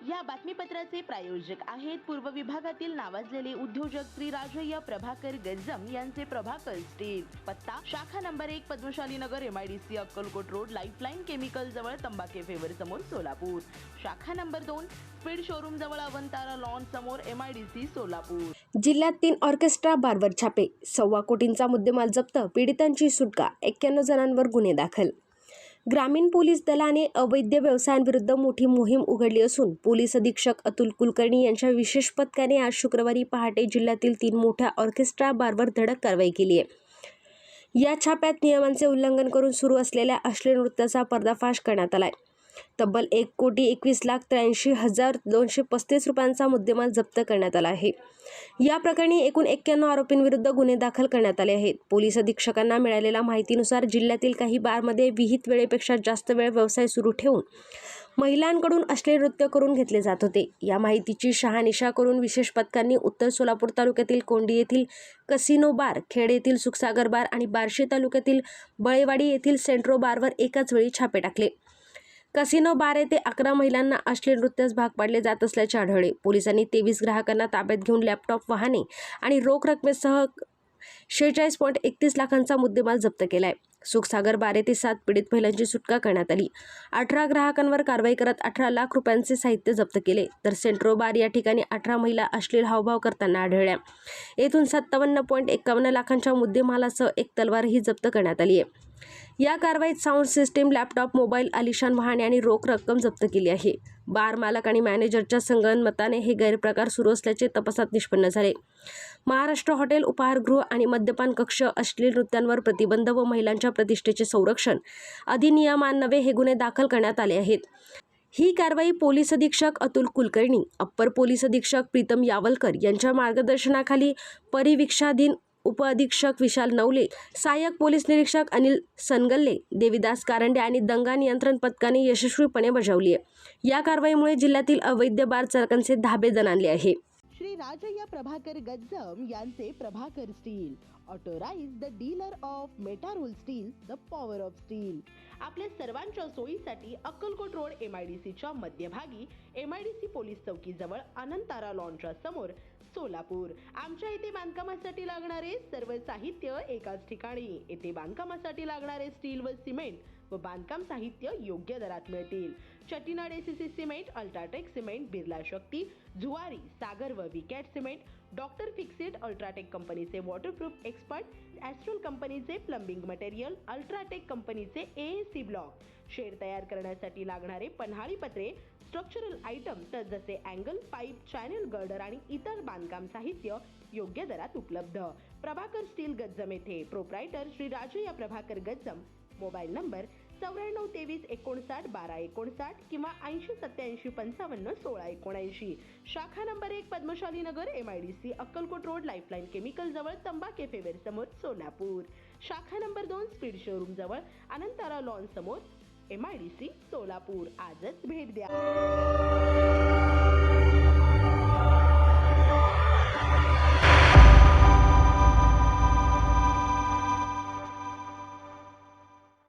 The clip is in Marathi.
या बातमीपत्राचे प्रायोजक आहेत पूर्व विभागातील नावाजलेले उद्योजक श्री राजय्य प्रभाकर गज्जम यांचे प्रभाकर स्टील। पत्ता शाखा number 1 Padmashali Nagar MIDC Akkalkot road lifeline chemical जवळ तंबाके फेवर समोर सोलापूर। शाखा नंबर 2 स्पीड शोरूम जवळ अवंतारा लॉन समोर MIDC सोलापूर। जिल्ह्यात 3 ऑर्केस्ट्रा बारवर छापे, 1.25 कोटींचा मुद्देमाल जप्त, पीडितांची सुटका, 91 जणांवर गुन्हे दाखल। ग्रामीण पोलीस दलाने अवैध व्यवसायांविरुद्ध मोठी मोहीम उघडली असून पोलीस अधीक्षक अतुल कुलकर्णी यांच्या विशेष पथकाने आज शुक्रवारी पहाटे जिल्ह्यातील 3 मोठ्या ऑर्केस्ट्रा बारवर धडक कारवाई केली आहे। या छाप्यात नियमांचे उल्लंघन करून सुरू असलेल्या अश्लील नृत्याचा पर्दाफाश करण्यात आलाय। तब्बल 1,21,83,235 रुपयांचा मुद्देमाल जप्त करण्यात आला आहे। या प्रकरणी एकूण 91 आरोपींविरुद्ध गुन्हे दाखल करण्यात आले आहेत। पोलीस अधीक्षकांना मिळालेल्या माहितीनुसार जिल्ह्यातील काही बारमध्ये विहित वेळेपेक्षा जास्त वेळ व्यवसाय सुरू ठेवून महिलांकडून अश्लील नृत्य करून घेतले जात होते। या माहितीची शहानिशा करून विशेष पथकांनी उत्तर सोलापूर तालुक्यातील कोंडी येथील कसिनो बार, खेड येथील सुखसागर बार आणि बार्शी तालुक्यातील बळेवाडी येथील सेंट्रो बारवर एकाच वेळी छापे टाकले। कसिनो बार येथे 11 महिलांना अश्लील नृत्यास भाग पाडले जात असल्याचे आढळले। पोलिसांनी 23 ग्राहकांना ताब्यात घेऊन लॅपटॉप, वाहने आणि रोख रकमेसह 46.31 लाखांचा मुद्देमाल जप्त केलाय। सुखसागर बार येथे 7 पीडित महिलांची सुटका करण्यात आली। 18 ग्राहकांवर कारवाई करत 18 लाख रुपयांचे साहित्य जप्त केले, तर सेंट्रो बार या ठिकाणी 18 महिला अश्लील हावभाव करताना आढळल्या। येथून 57.51 लाखांच्या मुद्देमालासह एक तलवारही जप्त करण्यात आली आहे। या कारवाईत साऊंड सिस्टीम, लॅपटॉप, मोबाईल, आलिशान वाहने आणि रोख रक्कम जप्त केली आहे। बार मालक आणि मॅनेजरच्या संगनमताने हे गैरप्रकार सुरू असल्याचे तपासात निष्पन्न झाले। महाराष्ट्र हॉटेल, उपाहारगृह आणि मद्यपान कक्ष अश्लील नृत्यांवर प्रतिबंध व महिलांच्या प्रतिष्ठेचे संरक्षण अधिनियमान्वये हे गुन्हे दाखल करण्यात आले आहेत। ही कारवाई पोलीस अधीक्षक अतुल कुलकर्णी, अप्पर पोलीस अधीक्षक प्रीतम यावलकर यांच्या मार्गदर्शनाखाली परिवीक्षाधीन उपअधीक्षक विशाल नवले, सहाय्यक पोलीस निरीक्षक अनिल सनगल्ले, देविदास कारंडे आणि दंगा नियंत्रण पथकाने यशस्वीपणे बजावली आहे। या कारवाईमुळे जिल्ह्यातील अवैध बार चालकांचे धाबे दणाणले आहे। श्री राजय्य प्रभाकर गज्जम यांचे Prabhakar steel, authorise the dealer of Metarol steel, the power of steel. आपल्या सर्वांच्या सोयीसाठी अक्कलकोट रोड MIDCच्या मध्यभागी MIDC पोलीस चौकी जवळ अनंतारा लॉनच्या समोर सोलापूर। आमच्या इथे बांधकामासाठी लागणारे सर्व साहित्य एकाच ठिकाणी। येथे बांधकामासाठी लागणारे स्टील व सिमेंट व बांधकाम साहित्य योग्य दरात मिळतील। Chettinad ACC cement, UltraTech cement, Birla Shakti, Zuari, Sagar व Vicat cement, doctor Fixit, UltraTech कंपनीचे वॉटरप्रूफ एक्सपर्ट, ॲस्ट्रल कंपनीचे प्लंबिंग मटेरियल, अल्ट्राटेक कंपनीचे AAC ब्लॉक, शेड तयार करण्यासाठी लागणारे पन्हाळी पत्रे, स्ट्रक्चरल आयटम जसे अँगल, पाईप, चॅनल गर्डर आणि इतर बांधकाम साहित्य योग्य दरात उपलब्ध। प्रभाकर स्टील गज्जम येथे proprietor Shri Rajayya Prabhakar Gajjam. Mobile number 9423591259 किंवा 8087551679। शाखा number 1 Padmashali Nagar MIDC Akkalkot road lifeline chemical जवळ तंबाके फेवर समोर सोलापूर। शाखा नंबर 2 स्पीड शोरूम जवळ अनंतारा लॉन समोर MIDC सोलापूर। आजच भेट द्या।